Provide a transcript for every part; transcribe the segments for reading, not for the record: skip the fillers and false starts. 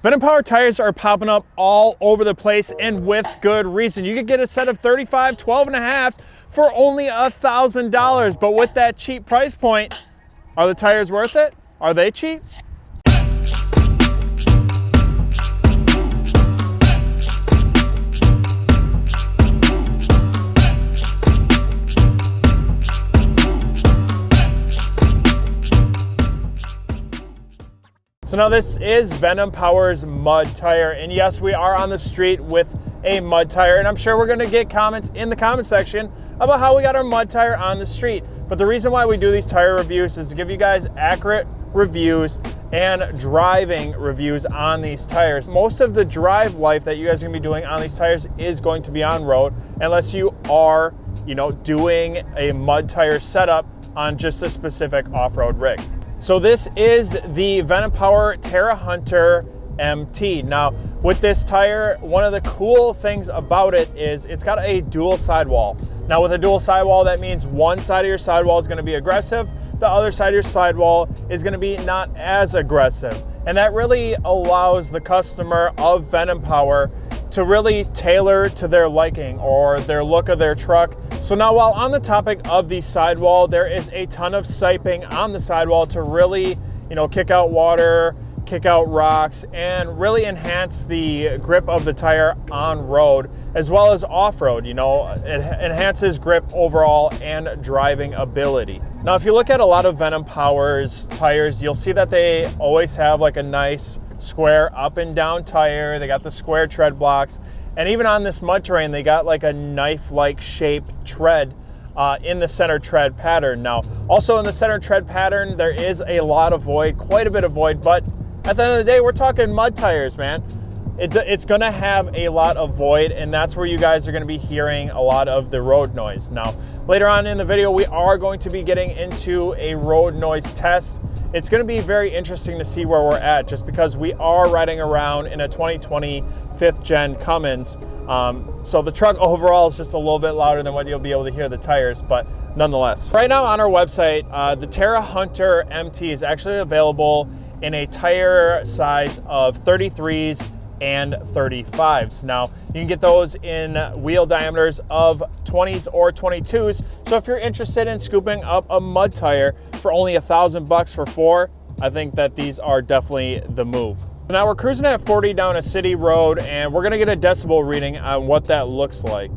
Venom Power tires are popping up all over the place, and with good reason. You could get a set of 35 12.5s for only $1,000, but with that cheap price point, are the tires worth it? Are they cheap? So now this is Venom Powers mud tire, and yes, we are on the street with a mud tire, and I'm sure we're gonna get comments in the comment section about how we got our mud tire on the street. But the reason why we do these tire reviews is to give you guys accurate reviews and driving reviews on these tires. Most of the drive life that you guys are gonna be doing on these tires is going to be on road, unless you are, doing a mud tire setup on just a specific off-road rig. So this is the Venom Power Terra Hunter MT. Now, with this tire, one of the cool things about it is it's got a dual sidewall. Now, with a dual sidewall, that means one side of your sidewall is going to be aggressive, the other side of your sidewall is going to be not as aggressive. And that really allows the customer of Venom Power to really tailor to their liking or their look of their truck. So now, while on the topic of the sidewall, there is a ton of siping on the sidewall to really, kick out water, kick out rocks, and really enhance the grip of the tire on road as well as off-road. It enhances grip overall and driving ability. Now, if you look at a lot of Venom Powers tires, you'll see that they always have like a nice square up and down tire. They got the square tread blocks, and even on this mud terrain, they got like a knife-like shaped tread in the center tread pattern. Now, also in the center tread pattern, there is a lot of void, quite a bit of void, but at the end of the day, we're talking mud tires, man. It's gonna have a lot of void, and that's where you guys are gonna be hearing a lot of the road noise. Now, later on in the video, we are going to be getting into a road noise test. It's gonna be very interesting to see where we're at, just because we are riding around in a 2020 5th gen Cummins. So the truck overall is just a little bit louder than what you'll be able to hear the tires, but nonetheless. Right now on our website, the Terra Hunter MT is actually available in a tire size of 33s and 35s. Now, you can get those in wheel diameters of 20s or 22s. So if you're interested in scooping up a mud tire for only $1,000 for 4, I think that these are definitely the move. Now we're cruising at 40 down a city road, and we're gonna get a decibel reading on what that looks like.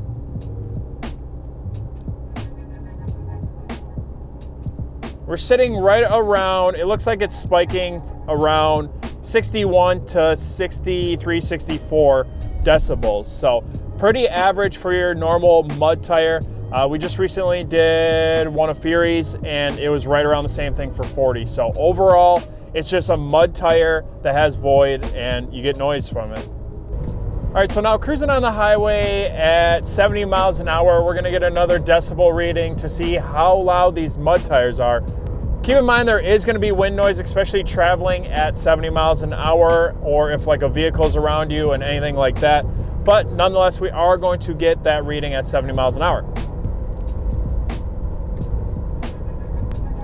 We're sitting right around, it looks like it's spiking around 61 to 63, 64 decibels. So pretty average for your normal mud tire. We just recently did one of Fury's, and it was right around the same thing for 40. So overall, it's just a mud tire that has void and you get noise from it. All right, so now cruising on the highway at 70 miles an hour, we're gonna get another decibel reading to see how loud these mud tires are. Keep in mind there is gonna be wind noise, especially traveling at 70 miles an hour, or if like a vehicle's around you and anything like that. But nonetheless, we are going to get that reading at 70 miles an hour.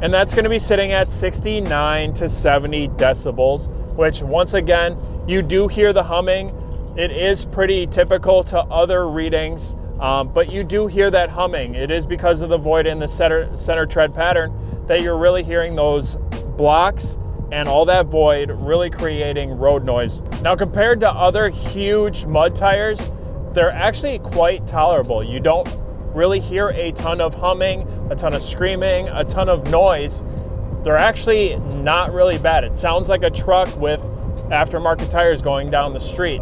And that's gonna be sitting at 69 to 70 decibels, which once again, you do hear the humming. It is pretty typical to other readings, but you do hear that humming. It is because of the void in the center tread pattern that you're really hearing those blocks and all that void really creating road noise. Now, compared to other huge mud tires, they're actually quite tolerable. You don't really hear a ton of humming, a ton of screaming, a ton of noise. They're actually not really bad. It sounds like a truck with aftermarket tires going down the street.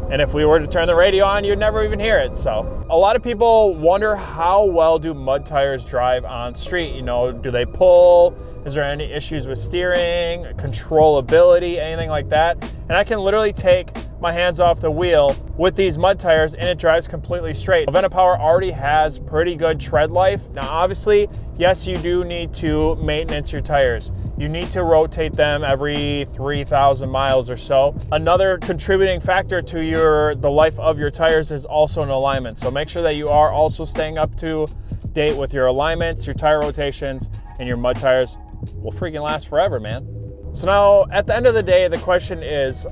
And if we were to turn the radio on, you'd never even hear it. So a lot of people wonder, how well do mud tires drive on street? Do they pull? Is there any issues with steering, controllability, anything like that? And I can literally take my hands off the wheel with these mud tires and it drives completely straight. Venom Power already has pretty good tread life. Now, obviously, yes, you do need to maintenance your tires. You need to rotate them every 3,000 miles or so. Another contributing factor to the life of your tires is also an alignment. So make sure that you are also staying up to date with your alignments, your tire rotations, and your mud tires will freaking last forever, man. So now, at the end of the day, the question is,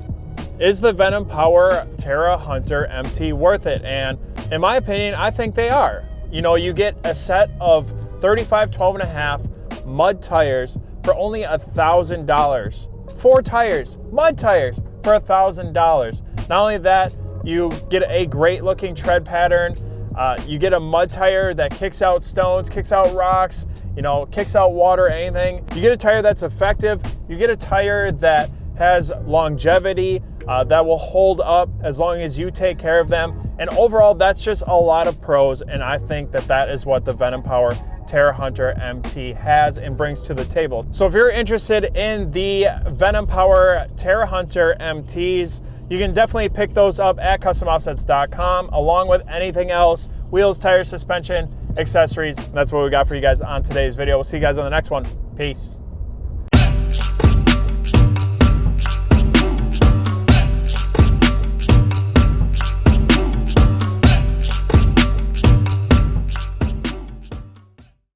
Is the Venom Power Terra Hunter MT worth it? And in my opinion, I think they are. You know, you get a set of 35 12.5 mud tires for only $1,000. 4 tires, mud tires, for $1,000. Not only that, you get a great looking tread pattern. You get a mud tire that kicks out stones, kicks out rocks, you know, kicks out water, anything. You get a tire that's effective. You get a tire that has longevity, that will hold up as long as you take care of them. And overall, that's just a lot of pros. And I think that that is what the Venom Power Terra Hunter MT has and brings to the table. So if you're interested in the Venom Power Terra Hunter MTs, you can definitely pick those up at customoffsets.com along with anything else, wheels, tires, suspension, accessories. And that's what we got for you guys on today's video. We'll see you guys on the next one. Peace.